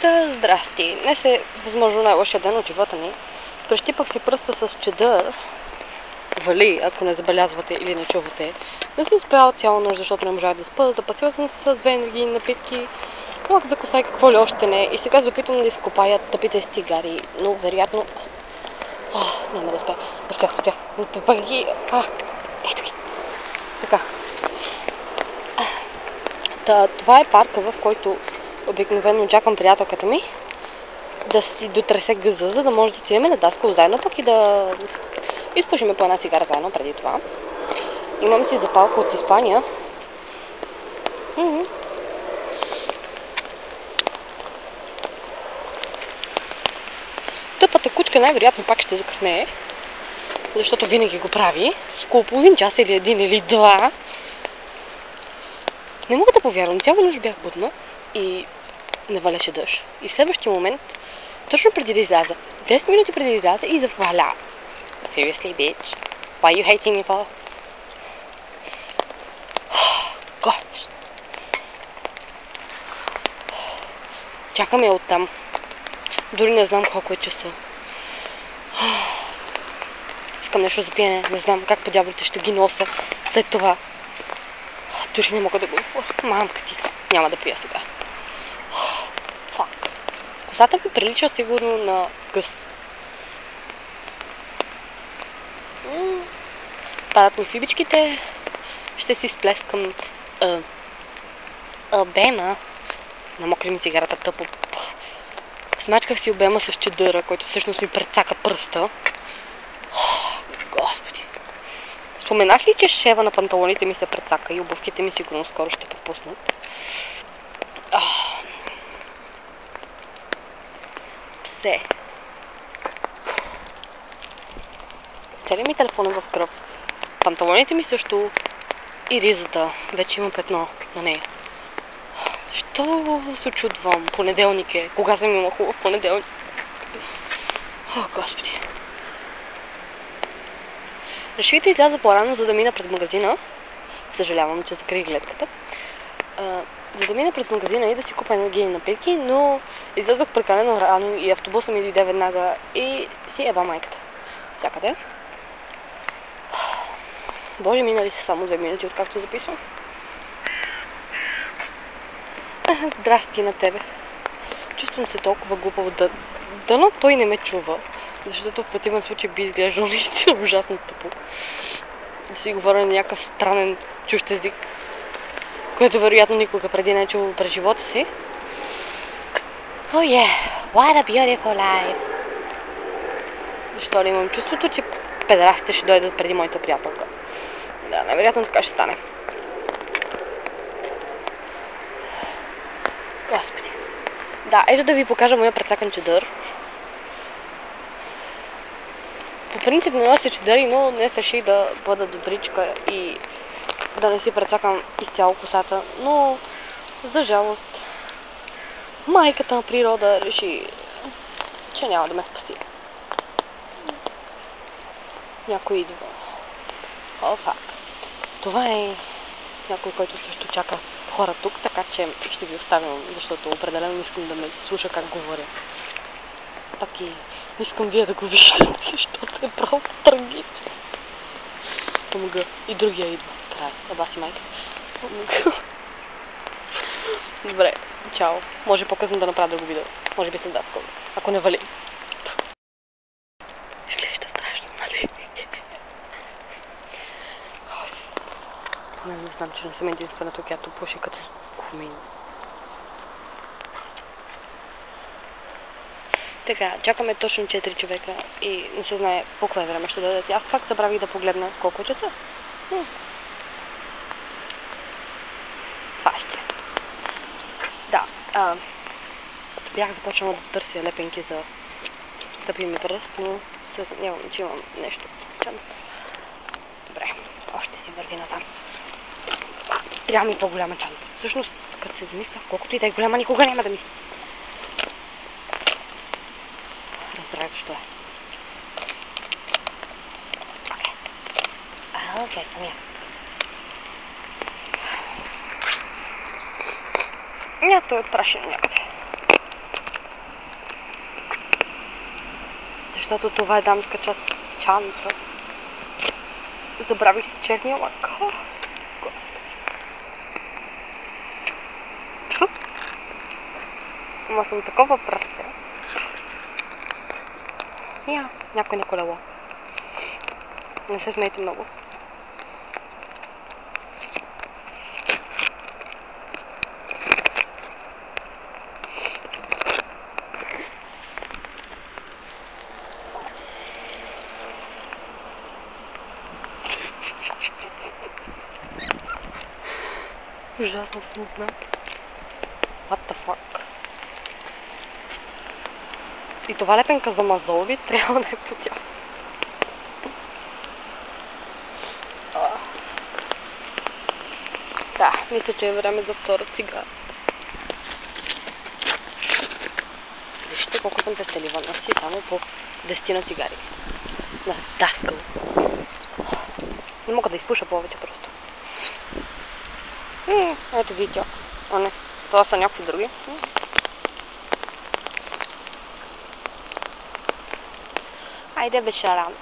Здрасти! Днес е възможно най-лошия ден от живота ми. Прещипах си пръста с чедър. Вали, ако не забелязвате или не чувате. Не съм успяла цяла нощ, защото не можах да спа. Запасила съм се с 2 енергийни напитки. Малък за коса и какво ли още не. И сега се опитвам да изкопая тъпите с цигари. Но вероятно... няма да успя. Успях. Тъпах ги. Ето ги. Така. Това е парка, в който обикновено чакам приятелката ми да си дотресе гъза, за да може да отидем на Даскал заедно, пък и да изпушиме по една цигара заедно преди това. Имам си запалка от Испания. Тъпата кучка най-вероятно пак ще закъснее, защото винаги го прави с около половин час или един или два. Не мога да повярвам, цяла нощ бях будна и не валеше дъжд. И в следващия момент, точно преди да изляза, 10 минути преди да изляза, и заваля. Seriously, bitch? Why are you hating me for? God. Чакаме оттам. Дори не знам колко е часа. Искам нещо за пиене, не знам как по дяволите ще ги нося след това. Дори не мога да го говоря. Мамка ти, няма да пия сега. Фак. Косата ми прилича сигурно на гъс. Падат ми фибичките. Ще си сплескам обема. Намокри ми цигарата тъпо. Смачках си обема с чедъра, който всъщност ми прецака пръста. Господи. Споменах ли, че шева на панталоните ми се прецака и обувките ми сигурно скоро ще пропуснат? Псе. Целият ми телефон е в кръв. Панталоните ми също и ризата. Вече има петно на нея. Защо се очудвам? Понеделник е. Кога съм имала хубав понеделник? Господи. Реших да изляза по-рано, за да мина през магазина. Съжалявам, че закрих гледката. За да мина през магазина и да си купя енергийни напитки, но излязох прекалено рано и автобуса ми дойде веднага и си еба майката. Всякъде. Боже, минали са само 2 минути, откакто записвам. Здрасти на тебе. Чувствам се толкова глупаво, дано той не ме чува, защото в противен случай би изглеждал наистина ужасно тъпо. Да си говоря на някакъв странен чужд език, който вероятно никога преди не е чувал през живота си. Oh yeah, what a beautiful life. Защо ли имам чувството, че педерастите ще дойдат преди моята приятелка? Да, невероятно така ще стане. Господи. Да, ето да ви покажа моя прецакан чедър. По принцип не нося чедъри, но днес реших да бъда добричка и да не си прецакам изцяло косата. Но, за жалост, майката на природа реши, че няма да ме спаси. Някой идва. Фак. Това е някой, който също чака хора тук, така че ще ви оставям, защото определено не искам да ме слуша как говоря. Пак и не искам вие да го виждате, защото е просто трагично. Помога. И другия идва. Край. Еба си майка. Помога. Добре. Чао. Може по-късно да направя друго видео. Може би след Даскал. Ако не вали. Изглежда страшно, нали? Не знам, че не съм единствената, която пуши като комин. Така, чакаме точно 4 човека и не се знае по кое време ще дадат. Аз пак забравих да погледна колко е часа. Това ще. Да, бях започнала да търся лепенки за тъпи ми пръст, но се съмнявам, че имам нещо в чантата. Добре, още си върви натам. Трябва ми по-голяма чанта. Всъщност, като се замисля, колкото и да е голяма, никога няма да мисля. Разбрах защо е. Окей, съм я. Той е отпрашен някъде. Защото това е дамска чанта. Забравих си черния лак. Господи. Ама съм такова прасе. Някой на колело. Не се смейте много. Ужасно съм знам. What the fuck? И това лепенка за мазоли трябва да е по тях. Да, мисля, че е време за втора цигара. Вижте колко съм пестелива. Носи само по 10 на цигари. На даскал. Не мога да изпуша повече просто. Ето ги тя. А не, това са някакви други. Айде бе, Шаран.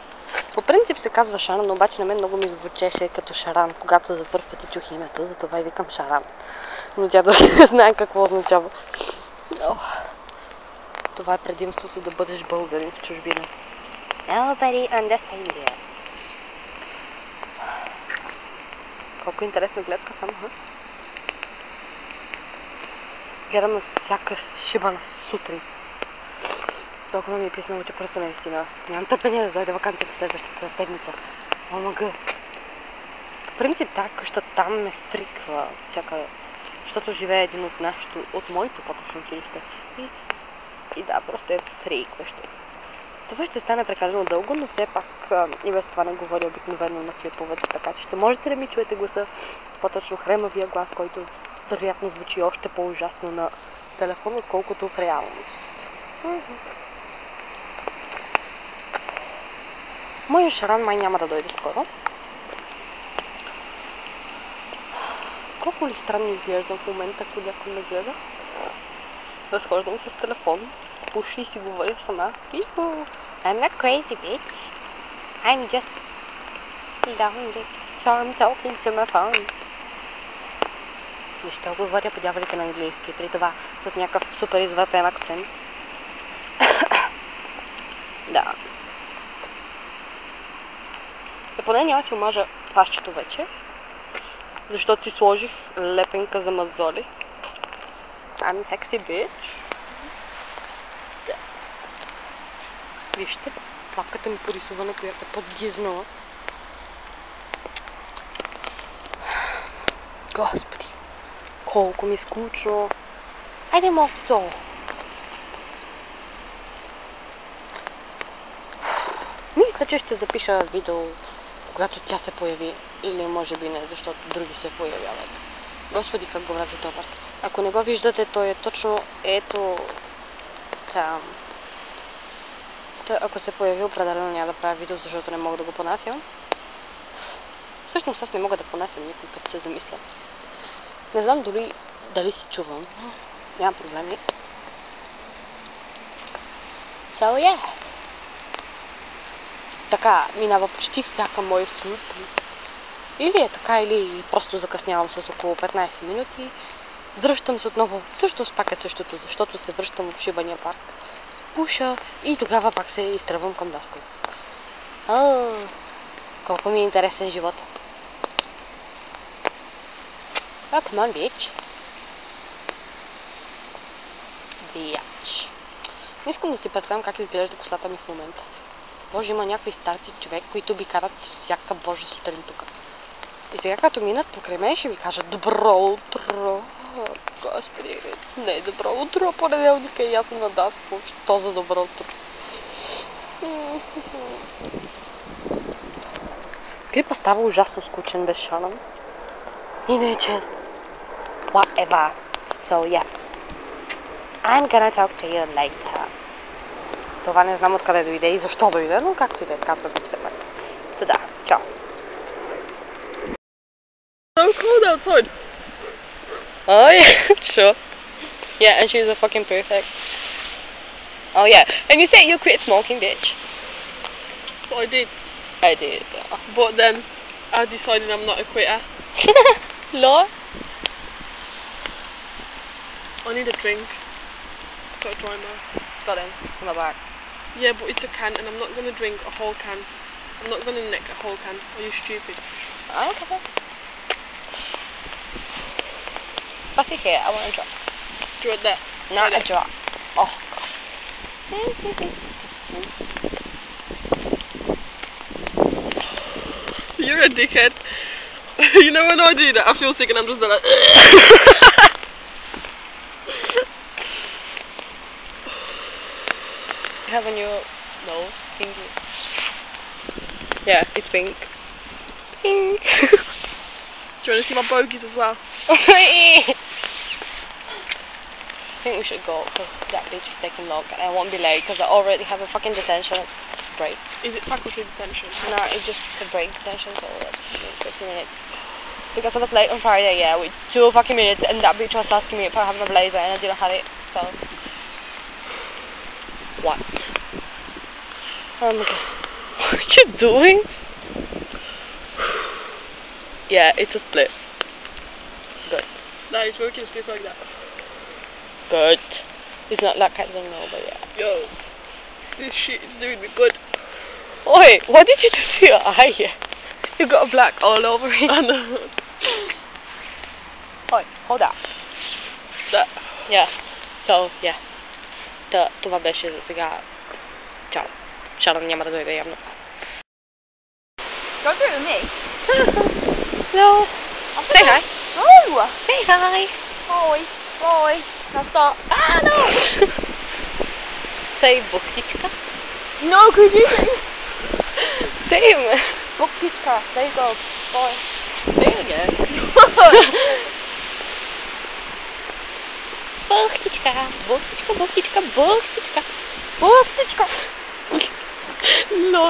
По принцип се казва Шаран, но обаче на мен много ми звучеше като Шаран, когато за първ път чух името, затова и викам Шаран. Но тя дори не знае какво означава. Това е предимството да бъдеш българин в чужбина. Nobody understands you. Колко интересна гледка само, Гледам на всяка шибана сутрин. Толкова ми е писнало, че просто наистина нямам търпение да дойде ваканцията следващата седмица. ОМГ. В принцип тази къща там ме фриква всякъде. Защото живее един от моето по-точно училище. И да, просто е фрикващо. Това ще стане прекалено дълго, но все пак и без това не говоря обикновено на клиповете, така че ще можете да ми чуете гласа, по-точно хремавия глас, който вероятно звучи още по-ужасно на телефон, отколкото в реалност. Моя Шаран май няма да дойде скоро. Колко ли странно изглеждам в момента, ако някой ме гледа? Разхождам с телефон, пуши и си говоря сама. I'm not crazy, bitch. I'm just lonely, so I'm talking to my phone. Защо говоря по дяволите на английски, при това с някакъв супер извъртен акцент? Да. Поне няма си омажа фащето вече, защото си сложих лепенка за мазоли. I'm sexy bitch. Да. Вижте, папката ми по рисуване, която е подгизнала. Господи, колко ми е скучно. Айде мовцо. Мисля, че ще запиша видео, когато тя се появи. Или може би не, защото други се появяват. Господи, как го врази този парк. Ако не го виждате, той е точно ето там. Ако се появи, определено няма да правя видео, защото не мога да го понасям. Всъщност аз не мога да понасям никой, като се замисля. Не знам дали си чувам. Няма проблеми. So yeah. Така минава почти всяка моя сутрин. Или е така, или просто закъснявам с около 15 минути. Връщам се отново. Всъщност пак е същото, защото се връщам в шибания парк. Пуша и тогава пак се изтръвам към даскал. Колко ми е интересен живот. Come on, bitch. Bitch. Не искам да си представям как изглежда косата ми в момента. Боже, има някакви старци човек, които би карат всяка божа сутрин тук. И сега като минат покрай мен ще ви кажат добро утро. Господи, не е добро утро, понеделника и аз съм на даскал. Що за добро утро? Клипът става ужасно скучен без Шаран. И не е честно. Whatever. So yeah. I'm gonna talk to you later. Това не знам откъде дойде и защо дойде, но както и да е, казвам все пак. Та, чао. So cold outside. Oh yeah, sure. Yeah, and she's a fucking prefect. Oh yeah, and you say you quit smoking, bitch. But I did. I did. But then I decided I'm not a quitter. Lord. I need a drink. Got a dry mouth. Got in my bag. Yeah, but it's a can and I'm not going to drink a whole can. I'm not going to neck a whole can. Are you stupid? Okay. What's it here? I want a drop. Do you want that? Not Right a drop. Oh, God. You're a dickhead. You know when I do that, I feel sick and I'm just like... You have a new nose, pinky. Yeah, it's pink. Pink. Do you want to see my bogies as well? I think we should go because that bitch is taking long and I won't be late because I already have a fucking detention break. Is it faculty detention? No, it's just a break detention, so that's 15 minutes. Because I was late on Friday, yeah, with 2 fucking minutes, and that bitch was asking me if I have a blazer and I didn't have it, so... What? Oh my god. What are you doing? Yeah, it's a split. Good. No, he's working a split like that. Good. It's not like I don't know, but yeah. Yo, this shit is doing me good. Oi, what did you do to your eye? You got black all over it. I know. Oi, hold up. That. Yeah. So, yeah. To vabbè è sceso, siga. Ciao. Ciao, non andiamo da dove vediamo. Go through with me. Hello. Say hi. Oh! Say hi. Boy, boy. Now stop. Ah, no. Say buktička. No, could you? Same. Buktička. There you go. Boy. Say it again. Buktička. Buktička, buktička, buktička. Buktička. No.